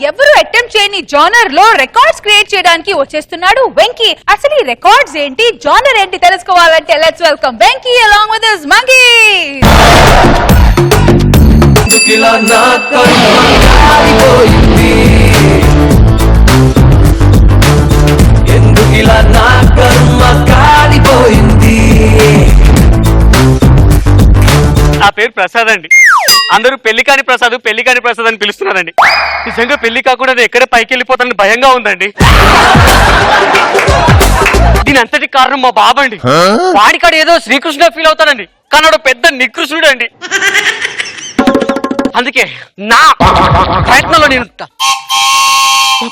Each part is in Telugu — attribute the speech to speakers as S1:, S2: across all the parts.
S1: ఎవరు అటెంప్ట్ చేయని జానర్ లో రికార్డ్స్ క్రియేట్ చేయడానికి వచ్చేస్తున్నాడు వెంకీ. అసలు ఈ రికార్డ్స్ ఏంటి, జానర్ ఏంటి తెలుసుకోవాలంటే let's welcome Venky along with his monkey.
S2: ఎందుకిలా నా కర్మ కాలిపోయింది.
S3: నా పేరు ప్రసాద్ అండి. అందరూ పెళ్లి కాని ప్రసాద్ అని పిలుస్తున్నారండి. నిజంగా పెళ్లి కాకుండా నేను ఎక్కడ పైకి వెళ్ళిపోతానని భయంగా ఉందండి. దీని అంతటి కారణం మా బాబండి. వాడికాడు ఏదో శ్రీకృష్ణుడు ఫీల్ అవుతాడండి, కానీ వాడు పెద్ద నికృష్ణుడు అండి. అందుకే నా ప్రయత్నంలో నేను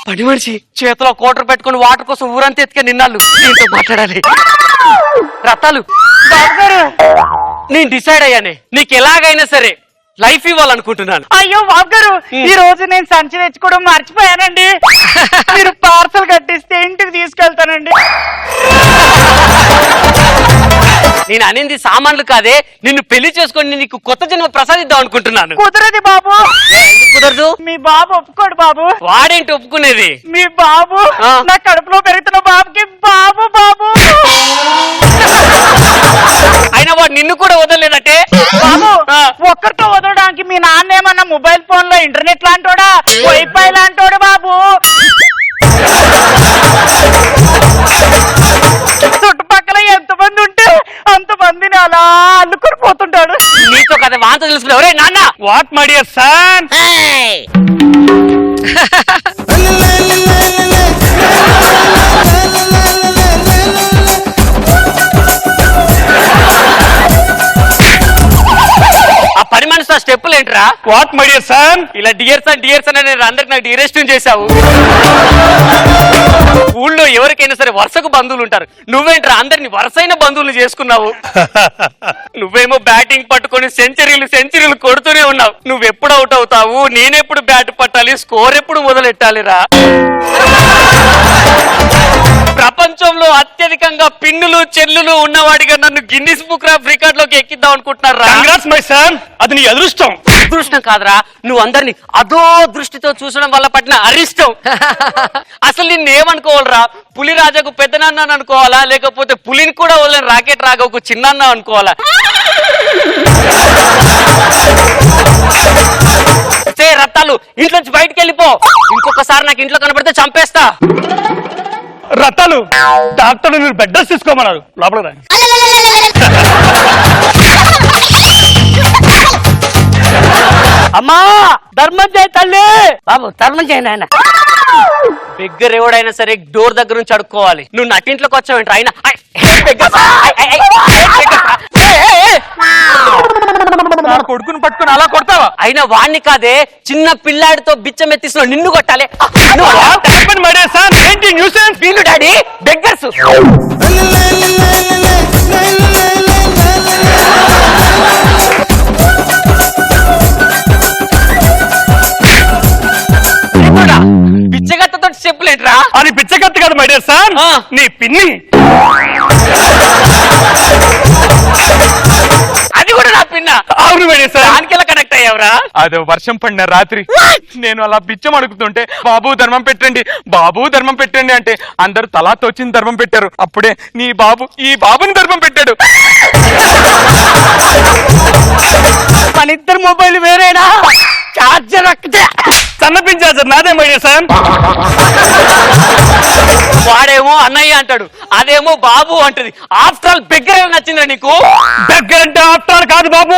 S3: పని మనిషి చేతిలో కోటర్ పెట్టుకుని వాటర్ కోసం ఊరంతా ఎత్తుకే నిన్నాళ్ళు దీంతో మాట్లాడాలి. రతాలు నేను డిసైడ్ అయ్యానే, నీకు ఎలాగైనా సరే లైఫ్ ఇవ్వాలనుకుంటున్నాను.
S4: అయ్యో బాబు గారు, ఈ రోజు నేను సంచి తెచ్చుకోవడం మర్చిపోయానండి. మీరు పార్సల్ కట్టిస్తే ఇంటికి తీసుకెళ్తానండి.
S3: నేను అనేది సామాన్లు కాదే, నిన్ను పెళ్లి చేసుకొని నీకు కొత్త జన్మ ప్రసాదిద్దాం అనుకుంటున్నాను.
S4: కుదరదు బాబు.
S3: ఎందుకు కుదరదు?
S4: మీ బాబు ఒప్పుకోడు బాబు.
S3: వాడేంటి ఒప్పుకునేది?
S4: మీ బాబు నా కడుపులో పెరుగుతున్న బాబుకి బాబు బాబు.
S3: అయినా వాడు నిన్ను కూడా వదలలేదటే.
S4: బాబు ఒక్కరితో వదలడానికి మీ నాన్న ఏమన్నా మొబైల్ ఫోన్ లో ఇంటర్నెట్ లాంటోడా, వైఫై లాంటోడు బాబు. చుట్టుపక్కల ఎంతమంది ఉంటే అంతమందిని అలా అల్లుకొని పోతుంటాడు.
S3: నీతో కదా వాంత తెలుసుకున్నావు. రే నాన్న,
S5: వాట్ మై డియర్ సన్?
S3: ఆ పని మనిషి ఆ స్టెప్పులు ఏంట్రా?
S5: What my dear son?
S3: ఇలా డియర్స్ అని అందరికి నాకు డిరెస్టింగ్ చేశావు. ఊళ్ళో ఎవరికైనా సరే వరుసకు బంధువులు ఉంటారు, నువ్వేంట్రా అందరిని వరుసైన బంధువులు చేసుకున్నావు? నువ్వేమో బ్యాటింగ్ పట్టుకొని సెంచరీలు కొడుతూనే ఉన్నావు. నువ్వెప్పుడు అవుట్ అవుతావు, నేనెప్పుడు బ్యాట్ పట్టాలి, స్కోర్ ఎప్పుడు మొదలెట్టాలిరా? ప్రపంచంలో అత్యధికంగా పిన్నులు చెల్లులు ఉన్నవాడిగా నన్ను గిన్నిస్ బుక్ ఆఫ్ రికార్డ్ లోకి ఎక్కిద్దాం అనుకుంటున్నారా?
S5: కంగ్రాట్స్ మై సన్, అది నీ అదృష్టం.
S3: అదృష్టం కాదురా, నువ్వు అందరిని అదో దృష్టితో చూసడం వల్ల పట్టిన అరిష్టం. అసలు నిన్ను ఏమనుకోవాలరా? పులి రాజాకు పెద్దనాన్న అనుకోవాలా, లేకపోతే పులిని కూడా వదిలేని రాకెట్ రాఘవకు చిన్నాన్న అనుకోవాలా? రత్తాలు ఇంట్లోంచి బయటికి వెళ్ళిపో. ఇంకొకసారి నాకు ఇంట్లో కనబడితే చంపేస్తా.
S5: రత్తాలు, డాక్టర్ మీరు బెడ్ రెస్ట్ తీసుకోమన్నారు, లోపల రా.
S3: అమ్మా ధర్మం చేయి తల్లి. బాబు ధర్మం చేయి నాయన. బిగ్గర్ ఎవడైనా సరే డోర్ దగ్గర నుంచి అడుక్కోవాలి. నువ్వు నటింట్లోకి వచ్చావేంటి? ఆయన
S5: కొడుకుని పట్టుకుని అలా కొడతావా?
S3: అయినా వాణ్ణి కాదే, చిన్న పిల్లాడితో బిచ్చం ఎత్తిస్తున్నావు, నిన్ను కొట్టాలి. వీళ్ళు డాడీ బెగ్గర్స్. బిచ్చగత్తతో చెప్పులేట్రా?
S5: అది బిచ్చగత్త కాదు మై డియర్ సన్, నీ పిన్ని.
S3: అది కూడా నా పిన్న.
S5: అవును మై డియర్ సన్.
S3: దానికెలా కనెక్ట్ అయ్యావురా?
S5: అదో వర్షం పడిన రాత్రి నేను అలా బిచ్చం అడుగుతుంటే బాబు ధర్మం పెట్టండి అంటే అందరూ తలా తోచిన ధర్మం పెట్టారు. అప్పుడే నీ బాబు ఈ బాబుని ధర్మం పెట్టాడు.
S3: మన ఇద్దరు మొబైల్ వేరేనా? చార్జర్
S5: సన్నపించారు నాదే మై డియర్ సన్.
S3: వాడేమో అన్నయ్య అంటాడు, అదేమో బాబు అంటది. ఆఫ్టర్ ఆల్ బెగ్గర్ ఏమి నచ్చిందా నీకు?
S5: బెగ్గర్ అంటే ఆఫ్టర్ ఆల్ కాదు బాబు.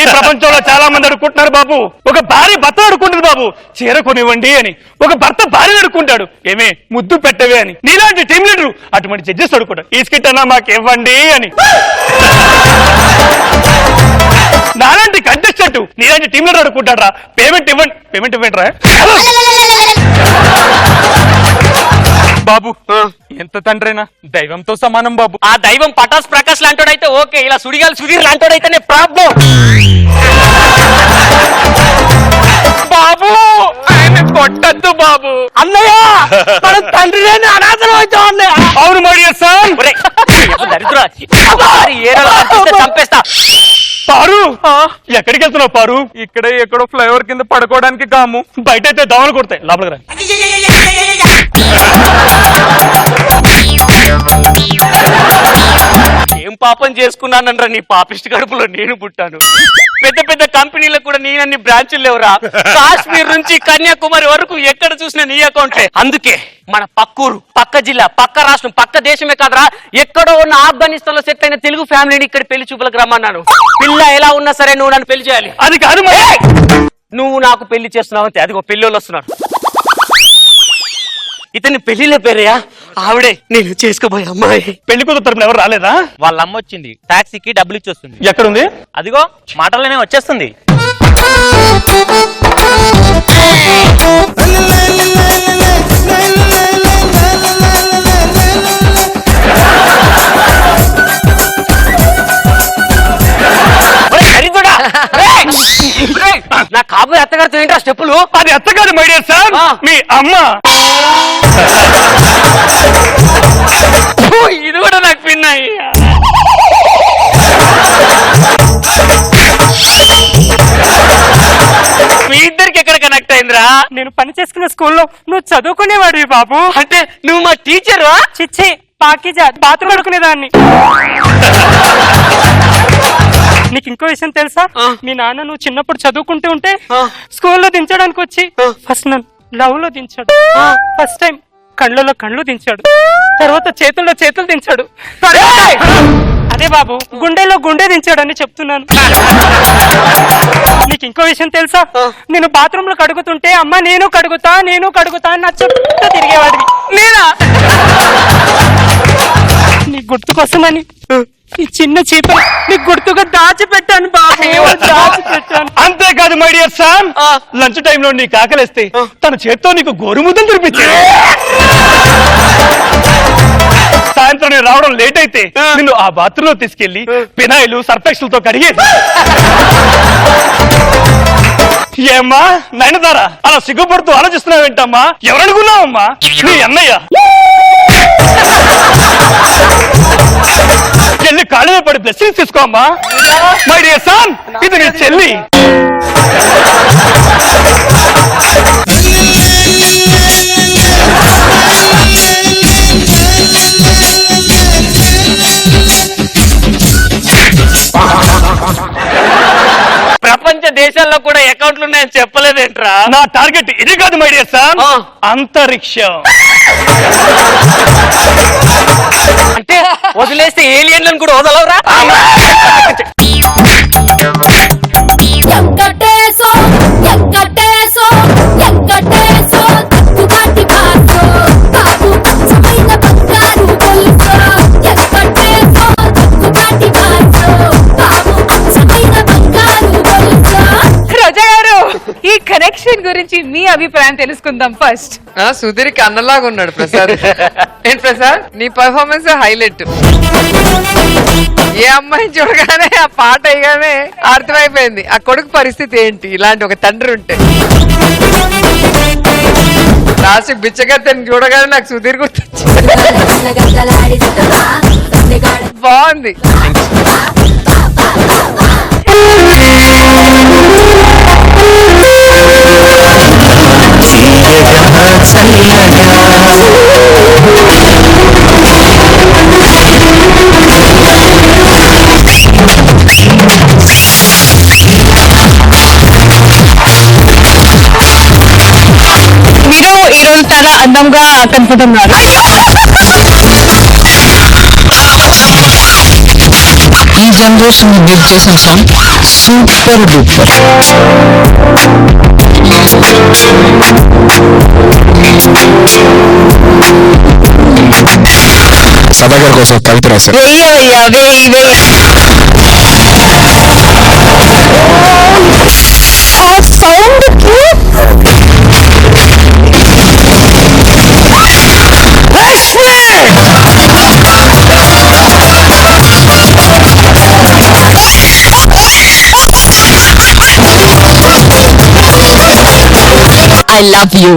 S5: ఈ ప్రపంచంలో చాలా మంది అడుక్కుంటున్నారు బాబు. ఒక భార్య భర్త అడుక్కుంటుంది బాబు, చీర కొనివ్వండి అని. ఒక భర్త భార్యను అడుక్కుంటాడు, ఏమే ముద్దు పెట్టవే అని. నీలాంటి టీం లీడరు అటువంటి జడ్జెస్ అడుక్కుంటాడు, ఈ స్కిట్ అన్నా మాకు ఇవ్వండి అని. నాలాంటి కంటెస్టెంట్ నీలాంటి టీం లీడర్ అడుక్కుంటాడు రా, పేమెంట్ ఇవ్వండి రా. బాబు ఎంత తండ్రైనా దైవంతో సమానం బాబు.
S3: ఆ దైవం పటాస్ ప్రకాష్ లాంటోడైతే ఓకే, ఇలా సుడిగాలి సుధీర్ లాంటోడైతేనే ప్రాబ్లం.
S5: బాబు ఆయన కొట్టద్దు బాబు.
S3: అన్నయ్య మన తండ్రి లేని అనాథలు అవుతాం అన్నయ్య.
S5: అవును మై డియర్ సన్.
S3: చంపేస్తా.
S5: పారు ఎక్కడికి వెళ్తున్నావు పారు?
S6: ఇక్కడే ఎక్కడో ఫ్లైఓవర్ కింద పడుకోవడానికి కాము.
S5: బయట అయితే దోమలు కొడతాయి, లోపలికి రా.
S3: ఏం పాపం చేసుకున్నానరా నీ పాపిష్టి కడుపులో నేను పుట్టాను. పెద్ద పెద్ద కంపెనీలకు కూడా నేనన్ని బ్రాంచులు లేవురా. కాశ్మీర్ నుంచి కన్యాకుమారి వరకు ఎక్కడ చూసినా నీ అకౌంట్లే. అందుకే మన పక్కూరు, పక్క జిల్లా, పక్క రాష్ట్రం, పక్క దేశమే కాదురా, ఎక్కడో ఉన్న ఆఫ్ఘనిస్తాన్ లో సెట్ అయిన తెలుగు ఫ్యామిలీని ఇక్కడ పెళ్లి చూపులకు రమ్మన్నాను. పిల్ల ఎలా ఉన్నా సరే నువ్వు నన్ను పెళ్లి చేయాలి.
S5: అది కాదు మరి.
S3: నువ్వు నాకు పెళ్లి చేస్తున్నావు అంతే. అదిగో పెళ్ళోళ్ళు వస్తున్నారు. ఇతని పెళ్లిలో పేరయ్యా ఆవిడే నేను చేసుకోబోయే అమ్మాయి.
S5: పెళ్లి కూతురు తరపున ఎవరు రాలేదా?
S6: వాళ్ళ అమ్మ వచ్చింది, టాక్సీకి డబ్బులు ఇచ్చి వస్తుంది.
S5: ఎక్కడుంది?
S6: అదిగో మాటల్లోనే వచ్చేస్తుంది.
S3: నా కాబోయే అత్తగారితో ఏంటా స్టెప్పులు?
S5: అది అత్త కాదు మై డియర్ సార్, మీ అమ్మ.
S3: ఇది కూడా నాకు పిన్నాయి. మీ ఇద్దరికి ఎక్కడ కనెక్ట్ అయిందిరా?
S4: నేను పని చేసుకున్న స్కూల్లో నువ్వు చదువుకునేవాడివి బాబు.
S3: అంటే నువ్వు మా టీచర్వా?
S4: చిచ్చి పాకిజా బాత్రూమ్ అడుకునేదాన్ని. నీకు ఇంకో విషయం తెలుసా? మీ నాన్న నువ్వు చిన్నప్పుడు చదువుకుంటూ ఉంటే స్కూల్లో దించడానికి వచ్చి ఫస్ట్ నన్ను లవ్ లో దించాడు. ఫస్ట్ టైం కళ్ళలో కళ్ళు దించాడు, తర్వాత చేతుల్లో చేతులు దించాడు. అదే బాబు గుండెలో గుండె దించాడని చెప్తున్నాను. నీకు ఇంకో విషయం తెలుసా? నేను బాత్రూమ్ లో కడుగుతుంటే అమ్మ నేను కడుగుతా అని నా చుట్టూ తిరిగేవాడివి.
S3: నేనా?
S4: నీ గుర్తుకోసమని ఈ చిన్న చీప నీకు గుర్తుగా దాచిపెట్టాను బాబు, దాచిపెట్టాను.
S5: అంతేకాదు my dear sir, lunch time లో నీకు ఆకలిస్తే తన చేత్తో నీకు గోరుముద్దలు తినిపించాడు. సాయంత్రం నేను రావడం లేట్ అయితే నిన్ను ఆ బాత్రూమ్ లో తీసుకెళ్లి పినాయిలు సర్ఫెక్స్లతో కడిగేది. ఏమ్మా నయనతారా, అలా సిగ్గుపడుతూ ఆలోచిస్తున్నావేంటమ్మా? ఎవరనుకున్నావమ్మా? నీ అన్నయ్య. చెల్లి కాళ్ళ పడి బ్లెస్సింగ్స్ తీసుకోమ్మా. మై డియర్ సన్, ఇది నీ చెల్లి.
S3: ప్రపంచ దేశాల్లో కూడా అకౌంట్లు ఉన్నాయని చెప్పలేదేంట్రా?
S5: నా టార్గెట్ ఇది కాదు మై డియర్ సన్, అంతరిక్షం.
S3: అంటే వదిలేస్తే ఏలియన్లను కూడా వదలవురా?
S7: ఎంకటేశో ఎంకటేశో ఎంకటేశో తక్కుగాటి బాసో బాబు అచ్చమైన బంగారు గొలుసో. ఎంకటేశో తక్కుగాటి బాసో బాబు అచ్చమైన బంగారు గొలుసో.
S1: రోజా గారు, ఈ కనెక్షన్ గురించి మీ అభిప్రాయం తెలుసుకుందాం ఫస్ట్.
S8: సుధీర్కి అన్నలాగా ఉన్నాడు ప్రసాద్. ఏంటి ప్రసాద్, నీ పర్ఫార్మెన్స్ హైలైట్. ఏ అమ్మాయిని చూడగానే ఆ పాట అయ్యగానే అర్థమైపోయింది ఆ కొడుకు పరిస్థితి ఏంటి. ఇలాంటి ఒక తండ్రి ఉంటే లాస్ట్ బిచ్చగత్తని చూడగానే నాకు సుధీర్ గుర్తొచ్చింది. బాగుంది.
S1: మీరు ఈ రోజు చాలా అందంగా కనపడుతున్నారు.
S9: ఈ జనరేషన్ బిల్డ్ చేసిన సాంగ్ సూపర్ డూపర్. సదాగర్ కోసం కవిత రాశారు.
S7: I love you.